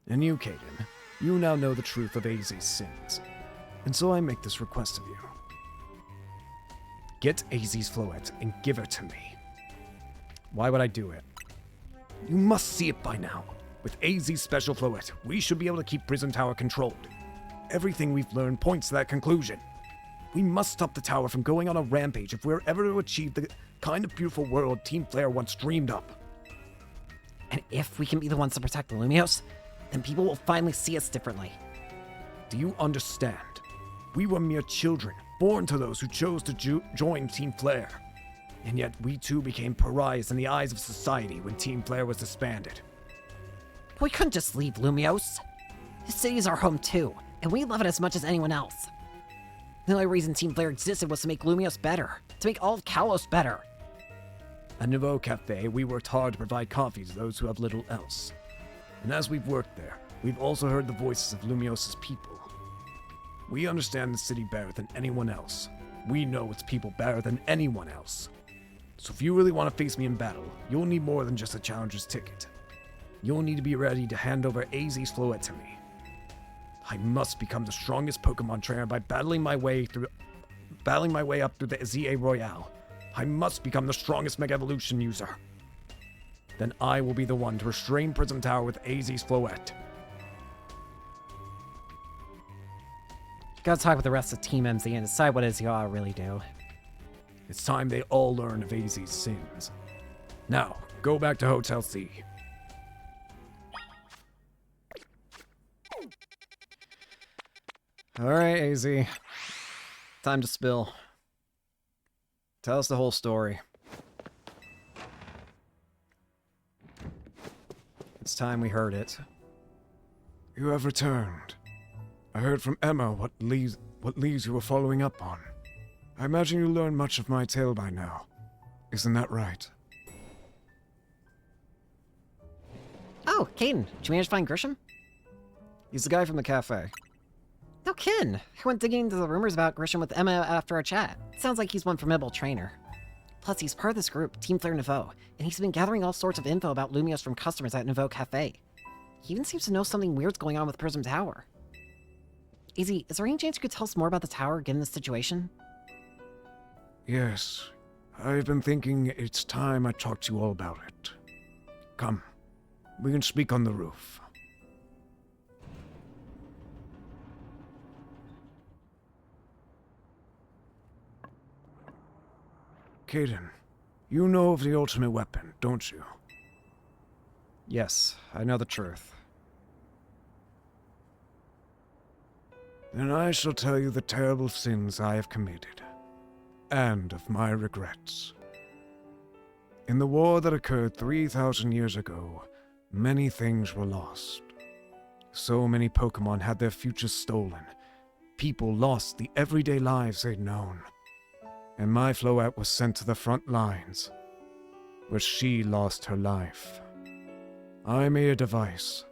And you, Caden, you now know the truth of AZ's sins. And so I make this request of you. Get AZ's Floette and give her to me. Why would I do it? You must see it by now. With AZ's special Floette, we should be able to keep Prism Tower controlled. Everything we've learned points to that conclusion. We must stop the tower from going on a rampage if we're ever to achieve the kind of beautiful world Team Flare once dreamed up. And if we can be the ones to protect the Lumios, then people will finally see us differently. Do you understand? We were mere children, born to those who chose to join Team Flare. And yet we too became pariahs in the eyes of society when Team Flare was disbanded. We couldn't just leave Lumios. This city is our home too, and we love it as much as anyone else. The only reason Team Flare existed was to make Lumios better, to make all of Kalos better. At Nouveau Cafe, we worked hard to provide coffee to those who have little else. And as we've worked there, we've also heard the voices of Lumios' people. We understand the city better than anyone else. We know its people better than anyone else. So if you really want to face me in battle, you'll need more than just a challenger's ticket. You'll need to be ready to hand over AZ's Floette to me. I must become the strongest Pokemon trainer by battling my way up through the ZA Royale. I must become the strongest Mega Evolution user. Then I will be the one to restrain Prism Tower with AZ's Floette. Gotta talk with the rest of Team MZ and decide what it is you all really do. It's time they all learn of AZ's sins. Now, go back to Hotel C. Alright, AZ. Time to spill. Tell us the whole story. It's time we heard it. You have returned. I heard from Emma what leads you were following up on. I imagine you learned much of my tale by now. Isn't that right? Oh, Caden, did you manage to find Grisham? He's the guy from the cafe. No kidding. I went digging into the rumors about Grisham with Emma after our chat. Sounds like he's one formidable trainer. Plus, he's part of this group, Team Flare Nouveau, and he's been gathering all sorts of info about Lumios from customers at Nouveau Cafe. He even seems to know something weird's going on with Prism Tower. AZ, is there any chance you could tell us more about the tower given the situation? Yes. I've been thinking it's time I talked to you all about it. Come. We can speak on the roof. Caden, you know of the ultimate weapon, don't you? Yes, I know the truth. Then I shall tell you the terrible sins I have committed, and of my regrets. In the war that occurred 3,000 years ago, many things were lost. So many Pokémon had their futures stolen. People lost the everyday lives they'd known. And my Floette was sent to the front lines, where she lost her life. I made a device,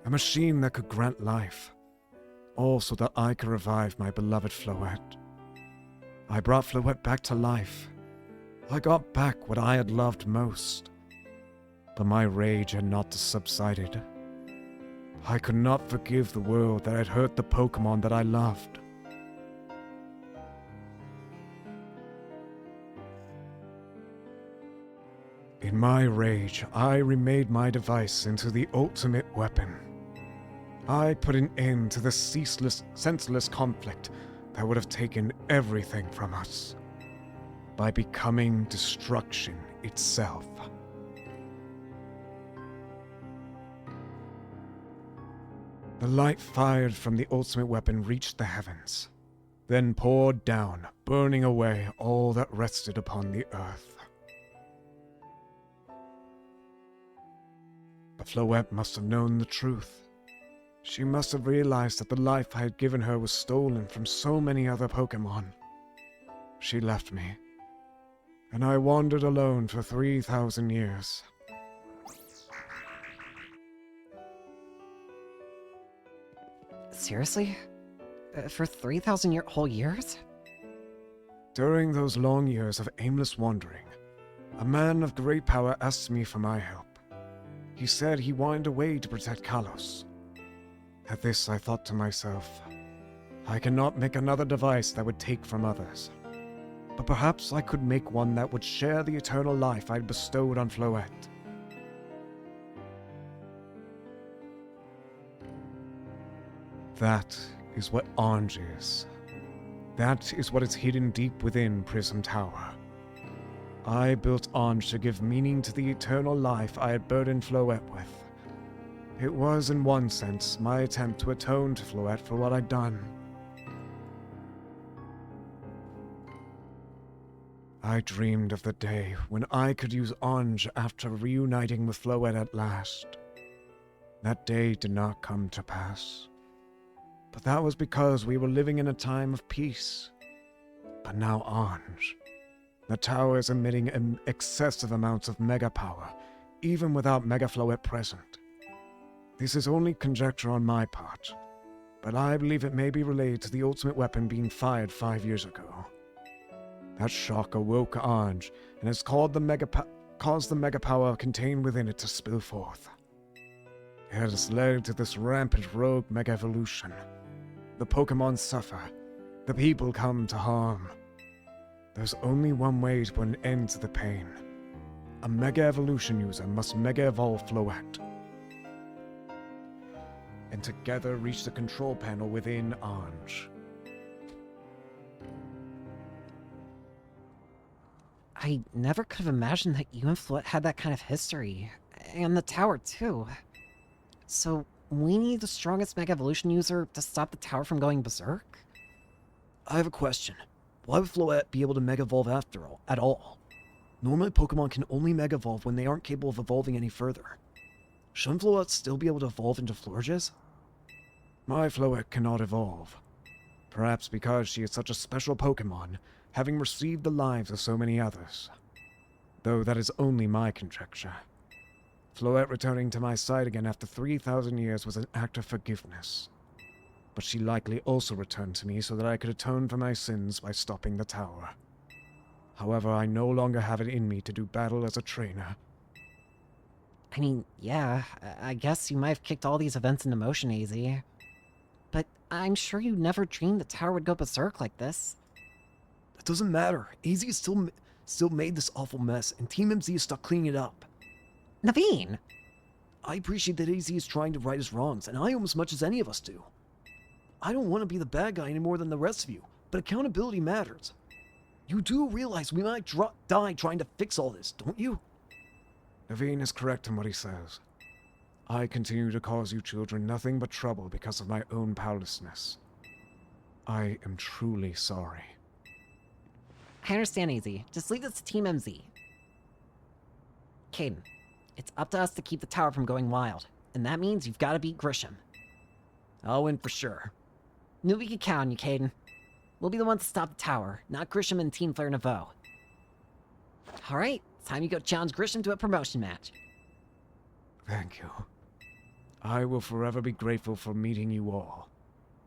a machine that could grant life, all so that I could revive my beloved Floette. I brought Floette back to life. I got back what I had loved most. But my rage had not subsided. I could not forgive the world that had hurt the Pokémon that I loved. In my rage, I remade my device into the ultimate weapon. I put an end to the ceaseless, senseless conflict that would have taken everything from us by becoming destruction itself. The light fired from the ultimate weapon reached the heavens, then poured down, burning away all that rested upon the earth. But Floette must have known the truth. She must have realized that the life I had given her was stolen from so many other Pokémon. She left me, and I wandered alone for 3,000 years. Seriously? For 3,000 whole years? During those long years of aimless wandering, a man of great power asked me for my help. He said he wanted a way to protect Kalos. At this, I thought to myself, I cannot make another device that would take from others. But perhaps I could make one that would share the eternal life I'd bestowed on Floette. That is what Ange is. That is what is hidden deep within Prism Tower. I built Ange to give meaning to the eternal life I had burdened Floette with. It was, in one sense, my attempt to atone to Floette for what I'd done. I dreamed of the day when I could use Ange after reuniting with Floette at last. That day did not come to pass. But that was because we were living in a time of peace. But now Ange. The tower is emitting excessive amounts of mega power, even without Mega Floette present. This is only conjecture on my part, but I believe it may be related to the ultimate weapon being fired 5 years ago. That shock awoke Ange and has caused the mega power contained within it to spill forth. It has led to this rampant rogue mega evolution. The Pokémon suffer. The people come to harm. There's only one way to put an end to the pain. A Mega Evolution user must Mega Evolve Floette. And together reach the control panel within Ange. I never could have imagined that you and Floette had that kind of history. And the tower, too. So, we need the strongest Mega Evolution user to stop the tower from going berserk? I have a question. Why would Floette be able to Mega Evolve at all? Normally Pokemon can only Mega Evolve when they aren't capable of evolving any further. Shouldn't Floette still be able to evolve into Florges? My Floette cannot evolve. Perhaps because she is such a special Pokemon, having received the lives of so many others. Though that is only my conjecture. Floette returning to my side again after 3,000 years was an act of forgiveness. But she likely also returned to me so that I could atone for my sins by stopping the tower. However, I no longer have it in me to do battle as a trainer. I mean, yeah, I guess you might have kicked all these events into motion, AZ. But I'm sure you never dreamed the tower would go berserk like this. It doesn't matter. AZ is still made this awful mess, and Team MZ is stuck cleaning it up. Naveen! I appreciate that AZ is trying to right his wrongs, and I owe him as much as any of us do. I don't want to be the bad guy any more than the rest of you, but accountability matters. You do realize we might die trying to fix all this, don't you? Naveen is correct in what he says. I continue to cause you children nothing but trouble because of my own powerlessness. I am truly sorry. I understand, AZ. Just leave this to Team MZ. Caden, it's up to us to keep the tower from going wild, and that means you've got to beat Grisham. I'll win for sure. Knew we could count on you, Caden. We'll be the ones to stop the tower, not Grisham and Team Flare Nouveau. Alright, it's time you go challenge Grisham to a promotion match. Thank you. I will forever be grateful for meeting you all,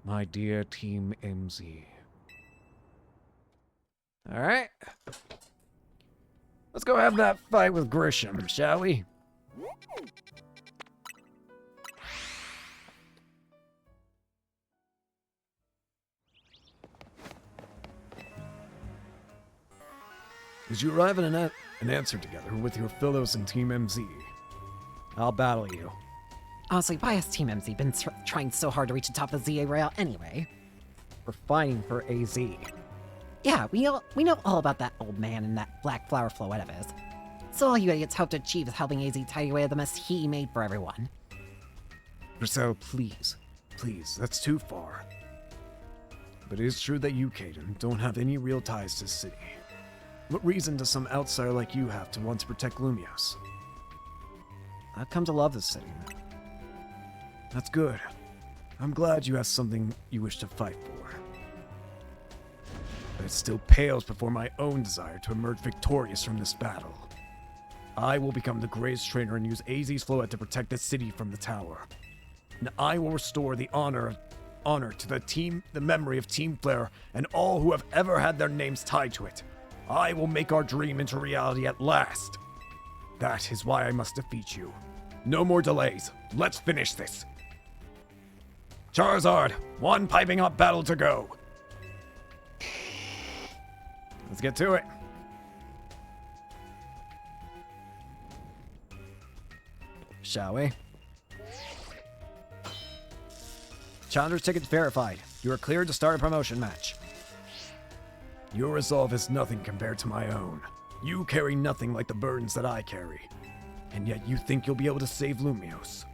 my dear Team MZ. Alright. Let's go have that fight with Grisham, shall we? As you arrive at an answer together with your fellows in Team MZ, I'll battle you. Honestly, why has Team MZ been trying so hard to reach the top of the ZA rail anyway? We're fighting for AZ. Yeah, we know all about that old man and that black flower flow, whatever it is. So all you idiots hope to achieve is helping AZ tidy away the mess he made for everyone. Purcell, please, that's too far. But it is true that you, Cadens, don't have any real ties to the city. What reason does some outsider like you have to want to protect Lumios? I've come to love this city. That's good. I'm glad you have something you wish to fight for. But it still pales before my own desire to emerge victorious from this battle. I will become the greatest trainer and use AZ's Floette to protect the city from the tower. And I will restore the honor to the memory of Team Flare and all who have ever had their names tied to it. I will make our dream into reality at last. That is why I must defeat you. No more delays. Let's finish this. Charizard, one piping hot battle to go. Let's get to it. Shall we? Challenger's tickets verified. You are cleared to start a promotion match. Your resolve is nothing compared to my own. You carry nothing like the burdens that I carry. And yet you think you'll be able to save Lumios.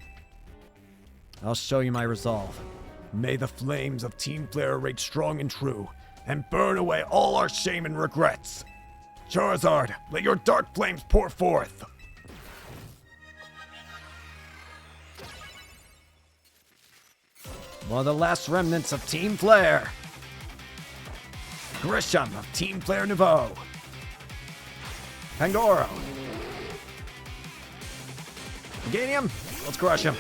I'll show you my resolve. May the flames of Team Flare rage strong and true, and burn away all our shame and regrets. Charizard, let your dark flames pour forth. One of the last remnants of Team Flare. Grisham of Team Flare Nouveau. Pangoro. Meganium, let's crush him.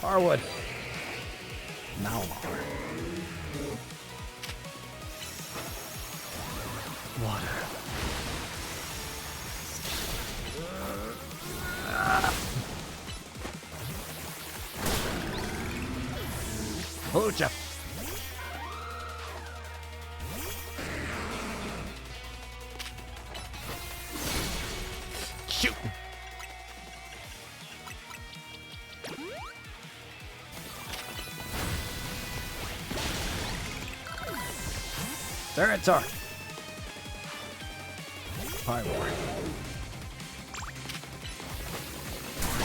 Harwood. Malmar. Water. Lucha. Shoot. Zeratar. Pyroar.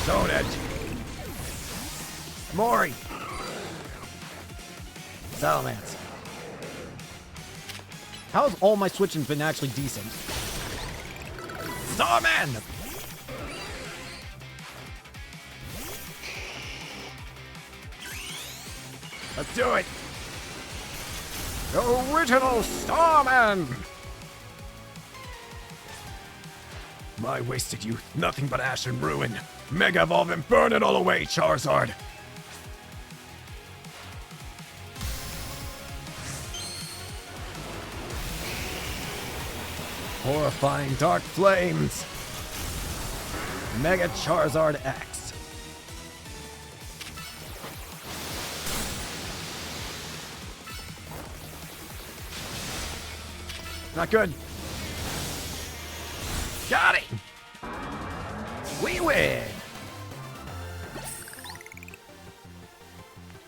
Zone Edge. Mori. Salamence. How has all my switching been actually decent? Starman! Let's do it! The original Starman! My wasted youth, nothing but ash and ruin. Mega Evolve and burn it all away, Charizard! Horrifying dark flames! Mega Charizard X. Not good. Got it! We win!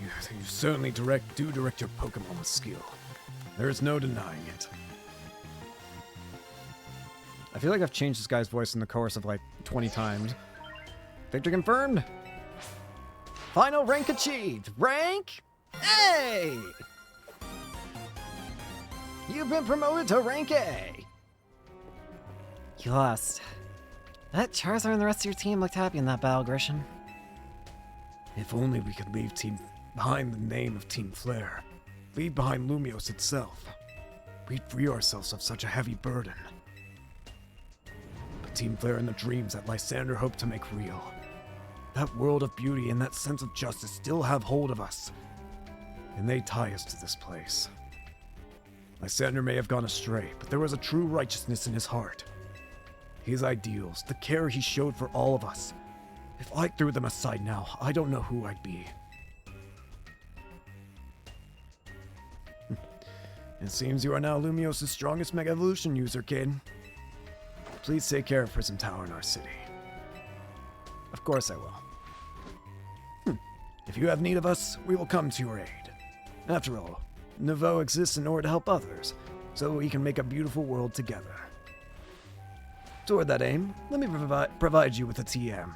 You certainly direct your Pokemon with skill. There is no denying it. I feel like I've changed this guy's voice in the course of like 20 times. Victory confirmed. Final rank achieved. Rank A! You've been promoted to rank A. You lost. That Charizard and the rest of your team looked happy in that battle, Grisham. If only we could leave behind the name of Team Flare. Leave behind Lumiose itself. We'd free ourselves of such a heavy burden. But Team Flare and the dreams that Lysander hoped to make real. That world of beauty and that sense of justice still have hold of us. And they tie us to this place. Lysander may have gone astray, but there was a true righteousness in his heart. His ideals, the care he showed for all of us. If I threw them aside now, I don't know who I'd be. It seems you are now Lumiose's strongest Mega Evolution user, kid. Please take care of Prism Tower in our city. Of course I will. If you have need of us, we will come to your aid. After all, Nouveau exists in order to help others, so we can make a beautiful world together. Toward that aim, let me provide you with a TM.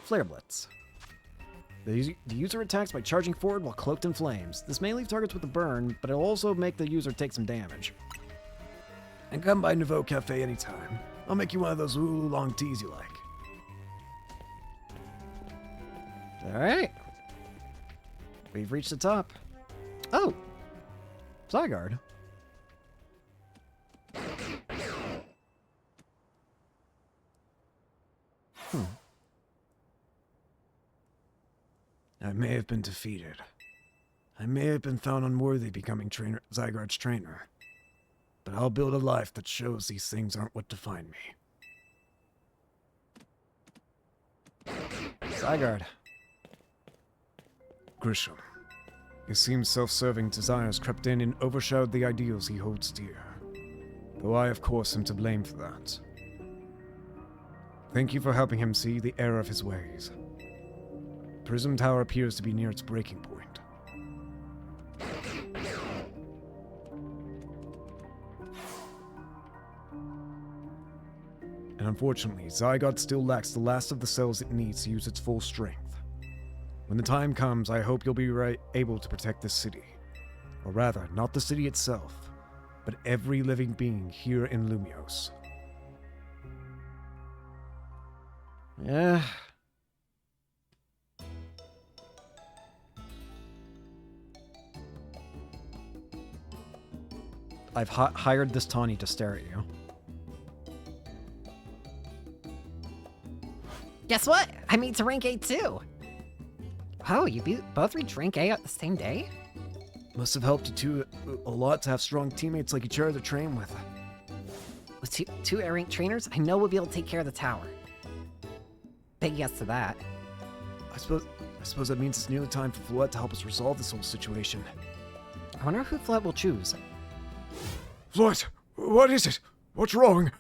Flare Blitz. The user attacks by charging forward while cloaked in flames. This may leave targets with a burn, but it'll also make the user take some damage. And come by Nouveau Cafe anytime. I'll make you one of those oolong teas you like. Alright. We've reached the top. Oh! Zygarde. I may have been defeated. I may have been found unworthy becoming Zygarde's trainer. But I'll build a life that shows these things aren't what define me. Zygarde. Grisham. It seems self-serving desires crept in and overshadowed the ideals he holds dear. Though I, of course, am to blame for that. Thank you for helping him see the error of his ways. Prism Tower appears to be near its breaking point. And unfortunately, Zygarde still lacks the last of the cells it needs to use its full strength. When the time comes, I hope you'll be able to protect this city. Or rather, not the city itself, but every living being here in Lumiose. Yeah. I've hired this Tawny to stare at you. Guess what? I made to rank A too. Oh, you both reached rank A at the same day? Must have helped you two a lot to have strong teammates like each other to train with. With two A rank trainers, I know we'll be able to take care of the tower. Big yes to that. I suppose that means it's nearly time for Floette to help us resolve this whole situation. I wonder who Floette will choose. Floette, what is it? What's wrong?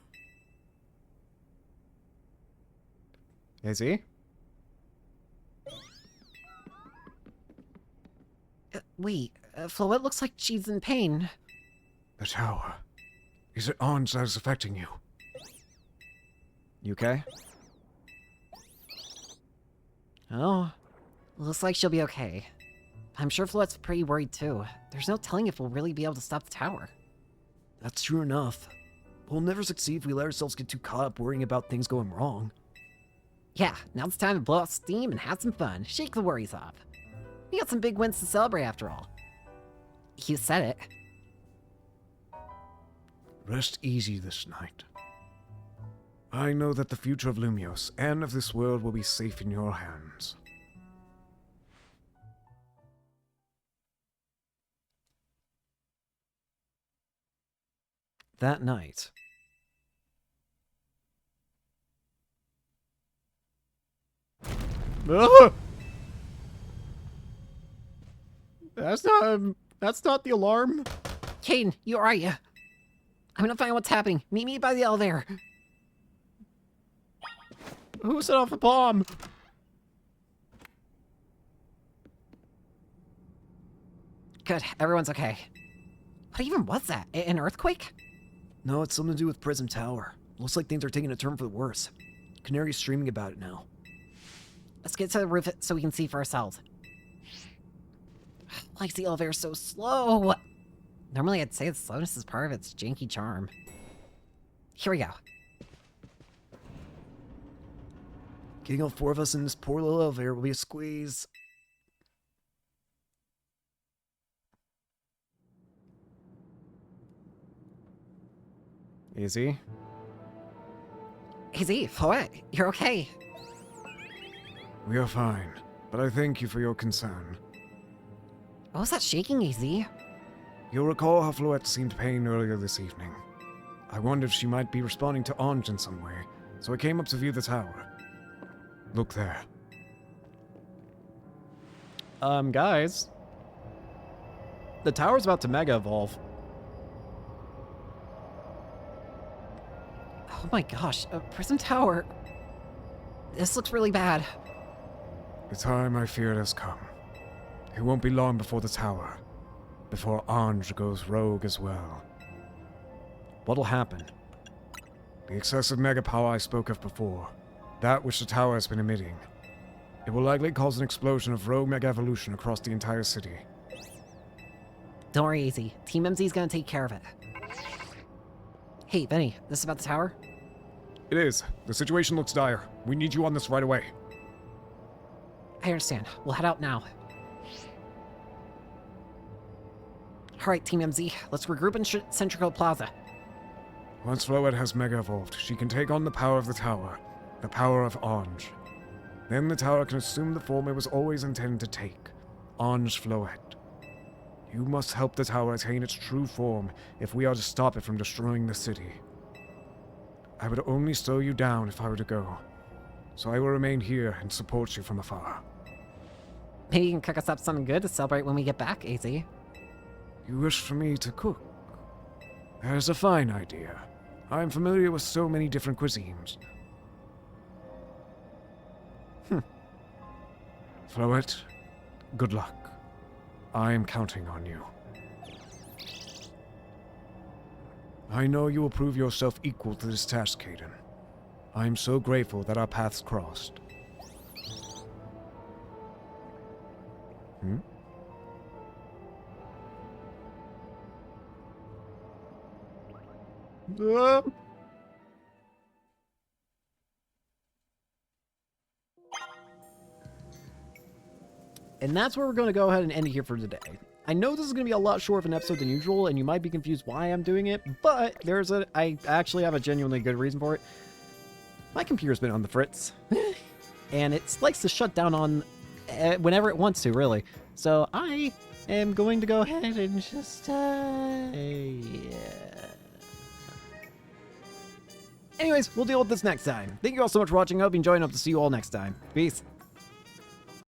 Is he? Wait, Floette looks like she's in pain. The tower. Is it Ons that is affecting you? You okay? Oh, looks like she'll be okay. I'm sure Floette's pretty worried too. There's no telling if we'll really be able to stop the tower. That's true enough. We'll never succeed if we let ourselves get too caught up worrying about things going wrong. Yeah, now it's time to blow off steam and have some fun. Shake the worries off. We got some big wins to celebrate after all. You said it. Rest easy this night. I know that the future of Lumiose and of this world will be safe in your hands. That night. Ah! That's not the alarm. Caden, you alright? I'm gonna find what's happening. Meet me by the elevator. Who set off a bomb? Good, everyone's okay. What even was that? An earthquake? No, it's something to do with Prism Tower. Looks like things are taking a turn for the worse. Canary's streaming about it now. Let's get to the roof so we can see for ourselves. Why is the elevator so slow? Normally I'd say the slowness is part of its janky charm. Here we go. Getting all 4 of us in this poor little elevator will be a squeeze. Easy. Easy, Floette, you're okay. We are fine, but I thank you for your concern. What was that shaking, Easy? You'll recall how Floette seemed pain earlier this evening. I wondered if she might be responding to Ange in some way, so I came up to view the tower. Look there. Guys. The tower's about to mega evolve. Oh my gosh, a Prism Tower. This looks really bad. The time I feared has come. It won't be long before the tower. Before Ange goes rogue as well. What'll happen? The excessive mega power I spoke of before. That which the tower has been emitting. It will likely cause an explosion of rogue mega evolution across the entire city. Don't worry, Easy. Team MZ's gonna take care of it. Hey, Benny, this about the tower? It is. The situation looks dire. We need you on this right away. I understand. We'll head out now. Alright, Team MZ, let's regroup in Centrico Plaza. Once Floette has mega evolved, she can take on the power of the tower. The power of Ange. Then the tower can assume the form it was always intended to take. Ange Floette. You must help the tower attain its true form if we are to stop it from destroying the city. I would only slow you down if I were to go, so I will remain here and support you from afar. Maybe you can cook us up something good to celebrate when we get back, AZ. You wish for me to cook? That is a fine idea. I am familiar with so many different cuisines. Floette, good luck. I am counting on you. I know you will prove yourself equal to this task, Caden. I am so grateful that our paths crossed. And that's where we're going to go ahead and end it here for today. I know this is going to be a lot shorter of an episode than usual, and you might be confused why I'm doing it, but I actually have a genuinely good reason for it. My computer's been on the fritz, and it likes to shut down on whenever it wants to, really. So I am going to go ahead and just, Anyways, we'll deal with this next time. Thank you all so much for watching. I hope you enjoyed, and hope to see you all next time. Peace.